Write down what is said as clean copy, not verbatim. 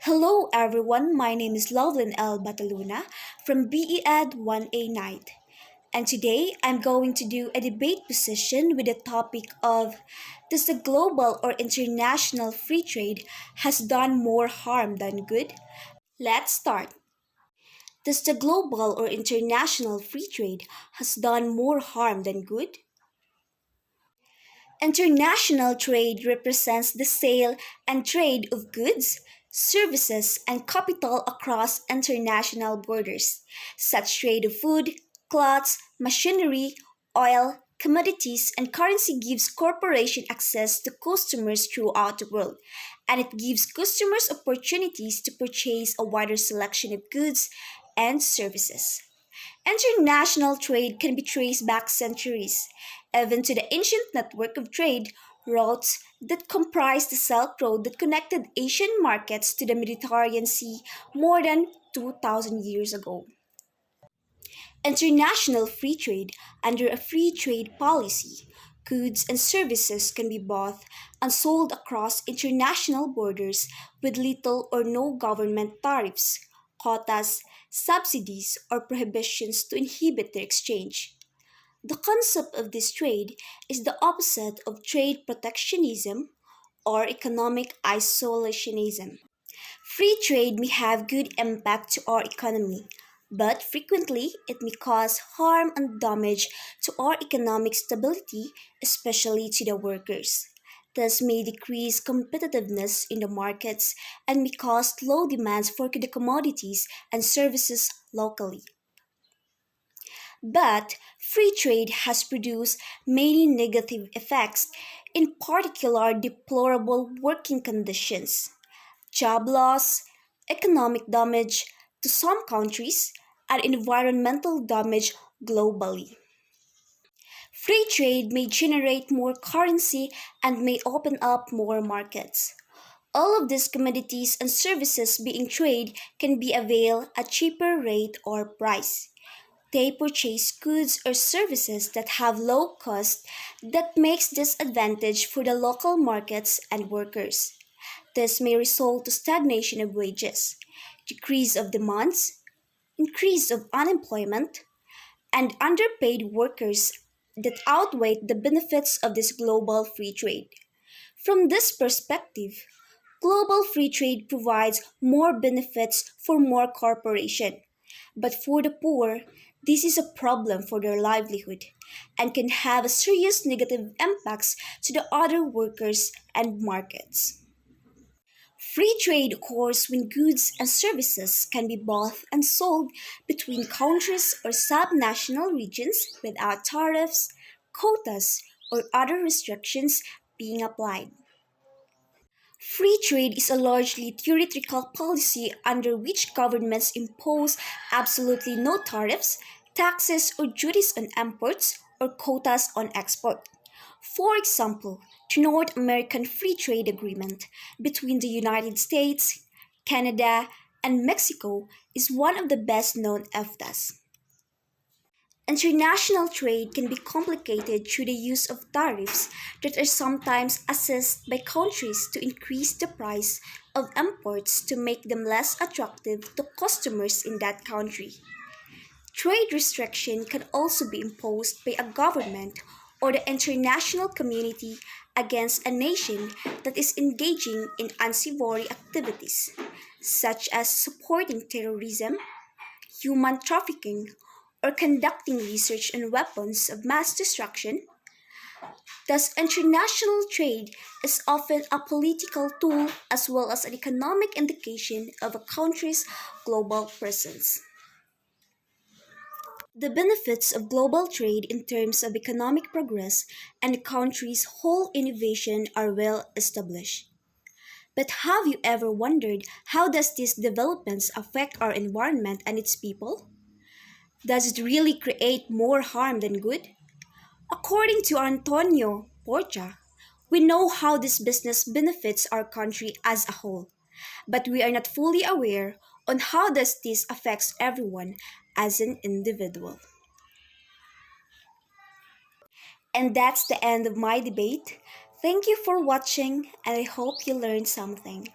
Hello everyone, my name is Lovelyn L. Bataluna from BEd 1A Night. And today I'm going to do a debate position with the topic of does the global or international free trade has done more harm than good? Let's start. Does the global or international free trade has done more harm than good? International trade represents the sale and trade of goods, services, and capital across international borders. Such trade of food, clothes, machinery, oil, commodities, and currency gives corporation access to customers throughout the world, and it gives customers opportunities to purchase a wider selection of goods and services. International trade can be traced back centuries, even to the ancient network of trade routes that comprised the Silk Road that connected Asian markets to the Mediterranean Sea more than 2,000 years ago. International free trade under a free trade policy. Goods and services can be bought and sold across international borders with little or no government tariffs, quotas, subsidies, or prohibitions to inhibit their exchange. The concept of this trade is the opposite of trade protectionism or economic isolationism. Free trade may have good impact to our economy, but frequently it may cause harm and damage to our economic stability, especially to the workers. Thus may decrease competitiveness in the markets and may cause low demands for the commodities and services locally. But free trade has produced many negative effects, in particular deplorable working conditions, job loss, economic damage to some countries, and environmental damage globally. Free trade may generate more currency and may open up more markets. All of these commodities and services being traded can be availed at cheaper rate or price. They purchase goods or services that have low cost that makes this advantage for the local markets and workers. This may result to stagnation of wages, decrease of demands, increase of unemployment, and underpaid workers that outweigh the benefits of this global free trade. From this perspective, global free trade provides more benefits for more corporations. But for the poor, this is a problem for their livelihood and can have a serious negative impacts to the other workers and markets. Free trade occurs when goods and services can be bought and sold between countries or subnational regions without tariffs, quotas, or other restrictions being applied. Free trade is a largely theoretical policy under which governments impose absolutely no tariffs, taxes, or duties on imports or quotas on export. For example, the North American Free Trade Agreement between the United States, Canada, and Mexico is one of the best known EFTAs. International trade can be complicated through the use of tariffs that are sometimes assessed by countries to increase the price of imports to make them less attractive to customers in that country. Trade restriction can also be imposed by a government or the international community against a nation that is engaging in unsavory activities, such as supporting terrorism, human trafficking, or conducting research on weapons of mass destruction. Thus, international trade is often a political tool as well as an economic indication of a country's global presence. The benefits of global trade in terms of economic progress and a country's whole innovation are well established. But have you ever wondered how does these developments affect our environment and its people? Does it really create more harm than good? According to Antonio Porta, we know how this business benefits our country as a whole, but we are not fully aware on how does this affects everyone as an individual. And that's the end of my debate. Thank you for watching and I hope you learned something.